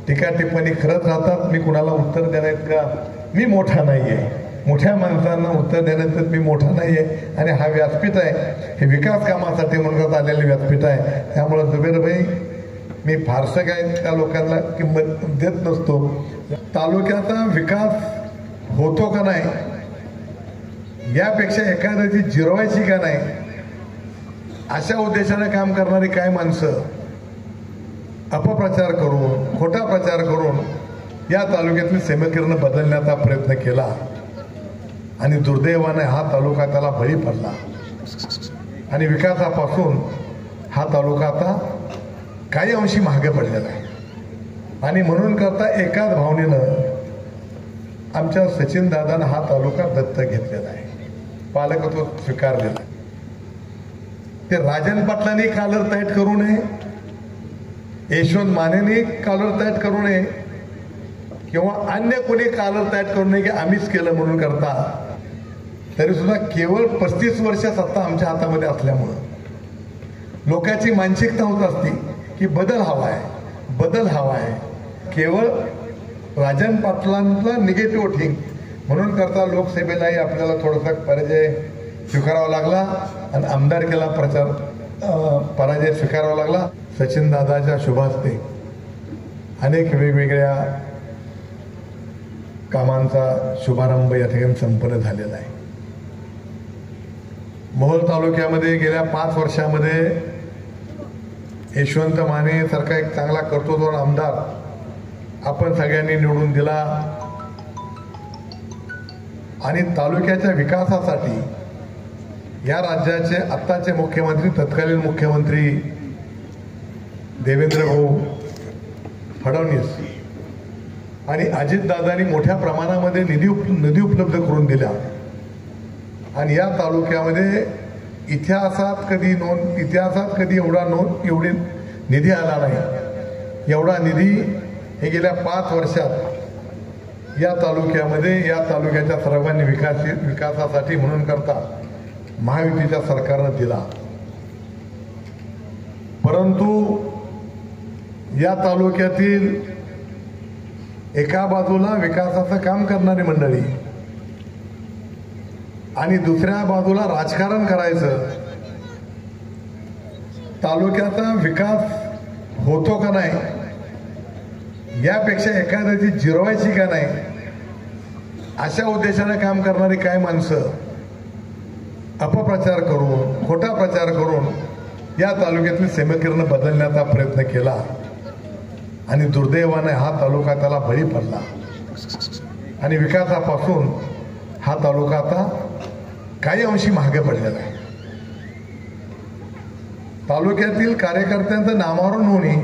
टीका टिप्पणी करत राहतात. मी कुणाला उत्तर देण्यात का मी मोठा नाही आहे, मोठ्या माणसांना उत्तर देण्यात मी मोठा नाही आहे. आणि हा व्यासपीठ आहे, हे विकास कामासाठी म्हणून आलेले व्यासपीठ आहे. त्यामुळं जुबेरभाई, मी फारसं काय त्या लोकांना किंमत देत नसतो. तालुक्याचा विकास होतो का नाही यापेक्षा एखाद्याची जिरवायची का नाही अशा उद्देशाने काम करणारी काय माणसं अपप्रचार करून, खोटा प्रचार करून या तालुक्यातील समीकरण बदलण्याचा प्रयत्न केला आणि दुर्दैवाने हा तालुका त्याला बळी पडला आणि विकासापासून हा तालुका आता काही अंशी मागे पडलेला आहे. आणि म्हणून करता एकाच भावनेनं आमच्या सचिन दादानं हा तालुका दत्तक घेतलेला आहे, पालकत्व स्वीकारलेला. ते राजन पाटलांनी कालर टाईट करू नये, यशवंत मानेनी कालर टाईट करू नये किंवा अन्य कोणी कालर टाईट करू नये की आम्हीच केलं म्हणून करता. तरी सुद्धा केवळ 35 वर्ष सत्ता आमच्या हातामध्ये असल्यामुळं लोकांची मानसिकता होत असती की बदल हवा आहे, बदल हवा आहे. केवळ राजन पाटलांचा निगेटिव्ह वोटिंग म्हणून करता लोकसभेलाही आपल्याला थोडासा पराजय स्वीकारावा लागला आणि आमदारकीला पराजय स्वीकारावा लागला. सचिन दादाच्या शुभास्ते अनेक वेगवेगळ्या कामांचा शुभारंभ या ठिकाणी संपन्न झालेला आहे. मोहोळ तालुक्यामध्ये गेल्या 5 वर्षामध्ये यशवंत माने सारखा एक चांगला कर्तृत्ववान आमदार आपण सगळ्यांनी निवडून दिला आणि तालुक्याच्या विकासासाठी या राज्याचे आत्ताचे मुख्यमंत्री, तत्कालीन मुख्यमंत्री देवेंद्र भाऊ फडणवीस आणि अजितदादांनी मोठ्या प्रमाणामध्ये निधी उपलब्ध करून दिला. आणि या तालुक्यामध्ये इतिहासात कधी एवढी निधी आला नाही. एवढा निधी हे गेल्या 5 वर्षात या तालुक्याच्या सर्वांनी विकासासाठी म्हणून करता महायुतीच्या सरकारनं दिला. परंतु या तालुक्यातील एका बाजूला विकासाचं काम करणारी मंडळी आणि दुसऱ्या बाजूला राजकारण करायचं. तालुक्याचा विकास होतो का नाही यापेक्षा एखाद्याची जिरवायची का नाही अशा उद्देशाने काम करणारी काय माणसं अपप्रचार करून, खोटा प्रचार करून या तालुक्यातील समीकरण बदलण्याचा प्रयत्न केला आणि दुर्दैवाने हा तालुका त्याला बळी पडला आणि विकासापासून हा तालुका आता काही अंशी मागे पडलेला आहे. तालुक्यातील कार्यकर्त्यांचं नामरण होणे,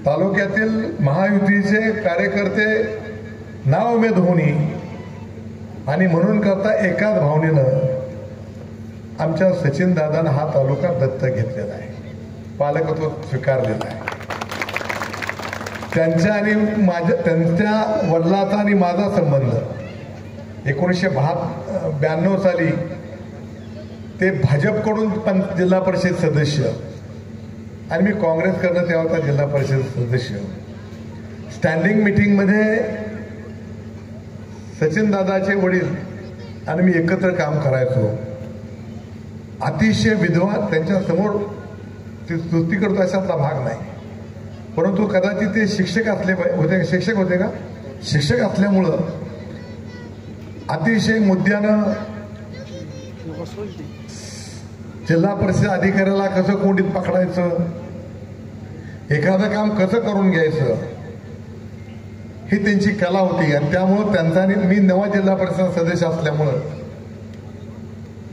तालुक्यातील महायुतीचे कार्यकर्ते नाउमेद होणे आणि म्हणून करता एकाच भावनेनं आमच्या सचिन दादानं हा तालुका दत्तक घेतलेला आहे, पालकत्व स्वीकारलेलं आहे. त्यांच्या वडिलाचा आणि माझा संबंध 1992 साली ते भाजपकडून जिल्हा परिषद सदस्य आणि मी काँग्रेसकडनं तेव्हा जिल्हा परिषद सदस्य. स्टँडिंग मीटिंगमध्ये सचिन दादाचे वडील आणि मी एकत्र काम करायचो. अतिशय विद्वान, त्यांच्या समोर ती स्तुती करतो अशातला भाग नाही. परंतु कदाचित ते शिक्षक असल्यामुळं अतिशय मुद्द्यानं जिल्हा परिषद अधिकाऱ्याला कसं कोंडीत पकडायचं, एखादं काम कसं करून घ्यायचं ही त्यांची कला होती. आणि त्यामुळं त्यांचा, मी नवा जिल्हा परिषद सदस्य असल्यामुळं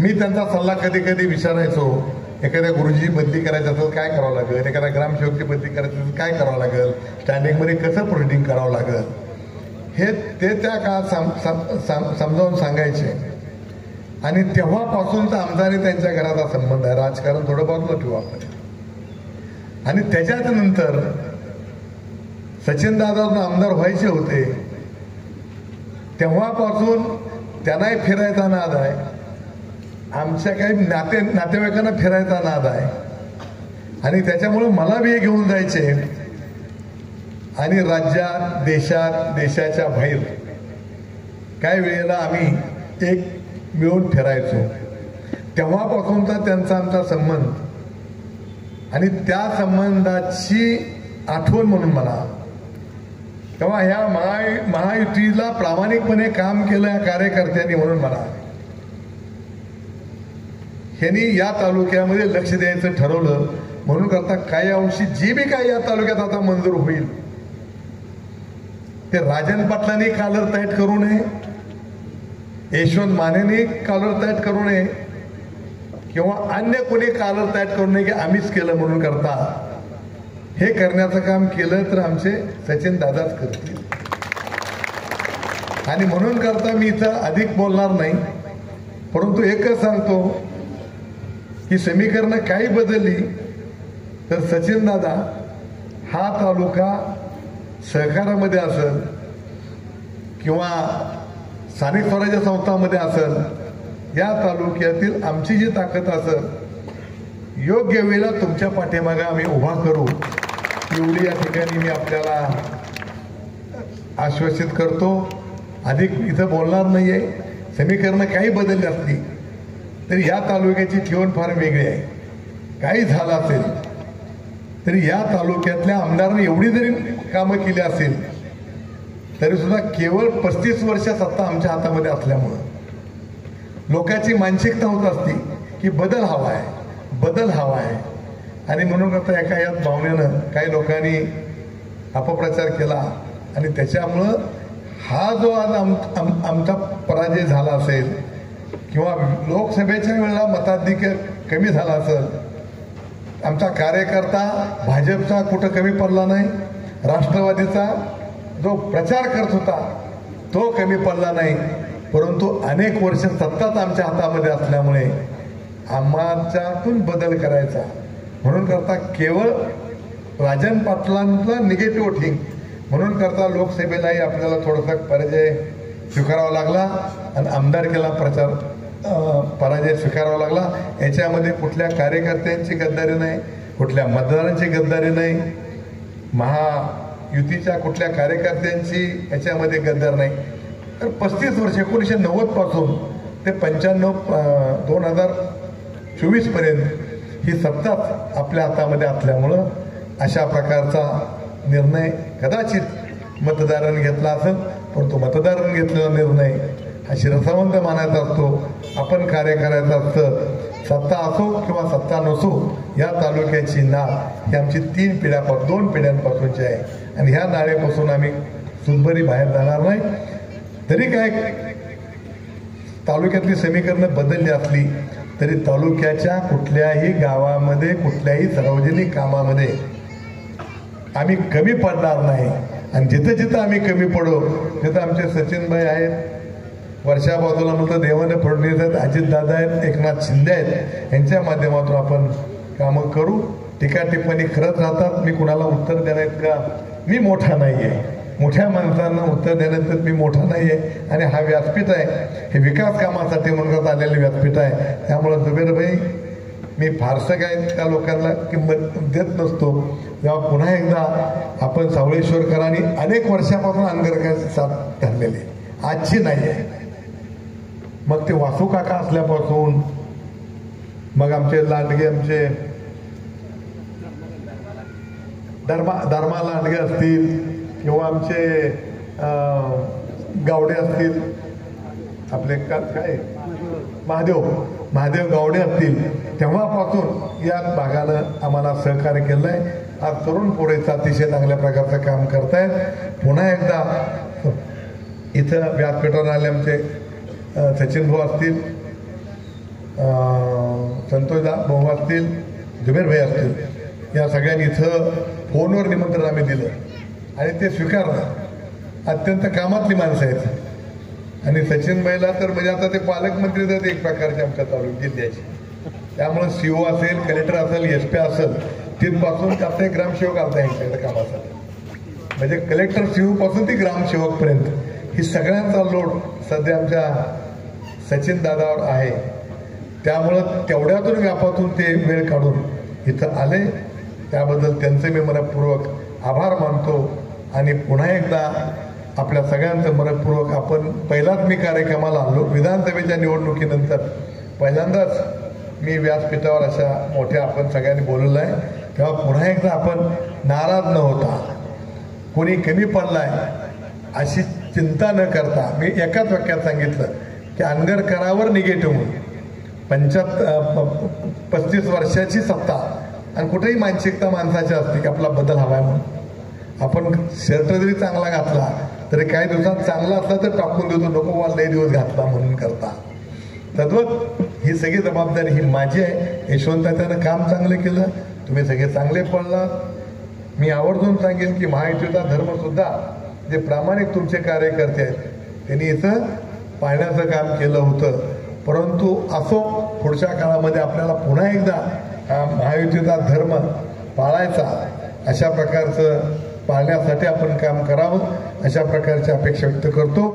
मी त्यांचा सल्ला कधी कधी विचारायचो. एखाद्या गुरुजी बदली करायचं असेल काय करावं लागेल, एखाद्या ग्रामसेवकची बदली करायची असेल काय करावं लागेल, स्टँडिंगमध्ये कसं प्रोसिडिंग करावं लागेल, हे ते त्या काळात समजावून सांगायचे. आणि तेव्हापासूनचा आमचा आणि त्यांच्या घराचा संबंध आहे. राजकारण थोडं बाजूला ठेवू आपण. आणि त्याच्याच नंतर सचिन दादा आमदार व्हायचे होते तेव्हापासून त्यांनाही फिरायचा नाद आहे, आमच्या काही नातेवाईकांना फिरायचा नाद आहे. आणि त्याच्यामुळे मला बी घेऊन जायचे आणि राज्यात देशात देशाच्या बाहेर काही वेळेला आम्ही एक मिळून फिरायचो. तेव्हापासूनचा त्यांचा आमचा संबंध आणि त्या संबंधाची आठवण म्हणून म्हणा, तेव्हा ह्या महायुतीला प्रामाणिकपणे काम केलं या कार्यकर्त्यांनी म्हणून म्हणा, ह्यांनी या तालुक्यामध्ये लक्ष द्यायचं ठरवलं. म्हणून करता काही अंशी जी बी काही या तालुक्यात आता मंजूर होईल ते राजन पाटलांनी कालर टाईट करू नये, यशवंत मानेने कालर टाईट करू नये किंवा अन्य कोणी कालर टाईट करू नये की आम्हीच केलं म्हणून करता. हे करण्याचं काम केलं तर आमचे सचिन दादाच करतील. आणि म्हणून करता मी इथं अधिक बोलणार नाही, परंतु एकच सांगतो की समीकरणं काही बदलली तर सचिन दादा हा तालुका सहकारामध्ये असेल किंवा स्थानिक स्वराज्य संस्थांमध्ये असेल, या तालुक्यातील आमची जी ताकद असेल योग्य वेळेला तुमच्या पाठीमागे आम्ही उभा करू, एवढी या ठिकाणी मी आपल्याला आश्वासित करतो. अधिक इथं बोलणार नाहीये. समीकरणं काही बदलली असली तरी या तालुक्याची ठेवण फार वेगळी आहे. काही झालं असेल तरी या तालुक्यातल्या आमदारांनी एवढी जरी कामं केली असेल तरी सुद्धा केवळ 35 वर्ष सत्ता आमच्या हातामध्ये असल्यामुळं लोकांची मानसिकता होत असती की बदल हवा आहे, बदल हवा आहे. आणि म्हणून आता एका याच भावनेनं काही लोकांनी अपप्रचार केला आणि त्याच्यामुळं हा जो आज आमचा पराजय झाला असेल किंवा लोकसभेच्या वेळेला मताधिक्य कमी झाला असेल, आमचा कार्यकर्ता भाजपचा कुठं कमी पडला नाही, राष्ट्रवादीचा जो प्रचार करत होता तो कमी पडला नाही, परंतु अनेक वर्ष सत्ताच आमच्या हातामध्ये असल्यामुळे आम्हाच्यातून बदल करायचा म्हणून करता केवळ राजन पाटलांचा निगेटिव्ह वोटिंग म्हणून करता लोकसभेलाही आपल्याला थोडासा पराजय स्वीकारावा लागला आणि आमदारकीला पराजय स्वीकारावा लागला. याच्यामध्ये कुठल्या कार्यकर्त्यांची गद्दारी नाही, कुठल्या मतदारांची गद्दारी नाही, महायुतीच्या कुठल्या कार्यकर्त्यांची याच्यामध्ये गद्दार नाही. तर 35 वर्ष 1990 पासून ते 2024 पर्यंत ही सत्ताच आपल्या हातामध्ये असल्यामुळं अशा प्रकारचा निर्णय कदाचित मतदारांनी घेतला असेल, परंतु मतदारांनी घेतलेला निर्णय हा शिरसावंत मानायचा असतो. आपण कार्य करायचं असतं. सत्ता असो किंवा सत्ता नसो, या तालुक्याची नाळ ही आमची 2 पिढ्यांपासूनची आहे आणि ह्या नाळेपासून आम्ही सुदभरी बाहेर जाणार नाही. तरी काय तालुक्यातली समीकरणं बदलली असली तरी तालुक्याच्या कुठल्याही गावामध्ये कुठल्याही सार्वजनिक कामामध्ये आम्ही कमी पडणार नाही. आणि जिथं जिथं आम्ही कमी पडू तिथं आमचे सचिनभाई आहेत, वर्षा बाजूला म्हटलं देवेंद्र फडणवीस आहेत, अजितदादा आहेत, एकनाथ शिंदे आहेत, यांच्या माध्यमातून आपण कामं करू. टीका टिप्पणी करत राहतात. मी कुणाला उत्तर देण्यात का मी मोठा नाही आहे, मोठ्या माणसांना उत्तर देण्यात मी मोठा नाही आहे. आणि हा व्यासपीठ आहे, हे विकास कामासाठी म्हणून आलेले व्यासपीठ आहे. त्यामुळं जुबेरभाई मी फारसं काय त्या लोकांना किंमत देत नसतो. तेव्हा पुन्हा एकदा आपण सावळेश्वरकरांनी अनेक वर्षापासून अंगरखाची साथ धरलेली, आजची नाही आहे. मग ते वासू काका असल्यापासून, मग आमचे लांडगे, आमचे धर्मा लांडगे असतील किंवा आमचे गावडे असतील, आपले काय महादेव गावडे असतील, तेव्हापासून या भागानं आम्हाला सहकार्य केलं आहे. आज तरुण पोरेचं अतिशय चांगल्या प्रकारचं काम करतायत. पुन्हा एकदा इथं व्यासपीठावर आले आमचे सचिन भाऊ असतील, संतोष भाऊ असतील, जुबेर भाई असतील, या सगळ्यांनी इथं फोनवर निमंत्रण आम्ही दिलं आणि ते स्वीकारलं. अत्यंत कामातली माणसं आहेत आणि सचिन भाईला तर म्हणजे आता ते पालकमंत्री तर एक प्रकारचे आमच्या तालुक्यात जिल्ह्याचे. त्यामुळे सीओ असेल, कलेक्टर असेल, एसपी असेल, तिथपासून आपले ग्रामसेवक आता यांच्याकडे कामासाठी, म्हणजे कलेक्टर सीओ पासून ते ग्रामसेवकपर्यंत ही सगळ्यांचा लोड सध्या आमच्या सचिन दादावर आहे. त्यामुळं तेवढ्यातून व्यापातून ते वेळ काढून इथं आले, त्याबद्दल त्यांचे मी मनपूर्वक आभार मानतो. आणि पुन्हा एकदा आपल्या सगळ्यांचं मनपूर्वक आपण पहिलाच मी कार्यक्रमाला आलो विधानसभेच्या निवडणुकीनंतर पहिल्यांदाच मी व्यासपीठावर अशा मोठ्या आपण सगळ्यांनी बोलवलं आहे, तेव्हा पुन्हा एकदा आपण नाराज न होता, कोणी कमी पडलाय अशी चिंता न करता मी एकाच वाक्यात सांगितलं की आंगरकरांवर निगेटिव्ह म्हणून 35 वर्षाची सत्ता आणि कुठेही मानसिकता माणसाची असते की आपला बदल हवाय म्हणून आपण शर्ट जरी चांगला घातला तरी काही दिवसात चांगला असला तर टाकून देतो, नको लय दिवस घातला म्हणून करता. तद्वत ही सगळी जबाबदारी ही माझी आहे. यशवंतानं काम चांगलं केलं, तुम्ही सगळे चांगले पडलात. मी आवर्जून सांगेन की महायुतीचा धर्म सुद्धा जे प्रामाणिक तुमचे कार्यकर्ते आहेत त्यांनी इथं पाळण्याचं काम केलं होतं, परंतु असो पुढच्या काळामध्ये आपल्याला पुन्हा एकदा हा महायुतीचा धर्म पाळायचा अशा प्रकारचं पाळण्यासाठी आपण काम करावं अशा प्रकारची अपेक्षा व्यक्त करतो.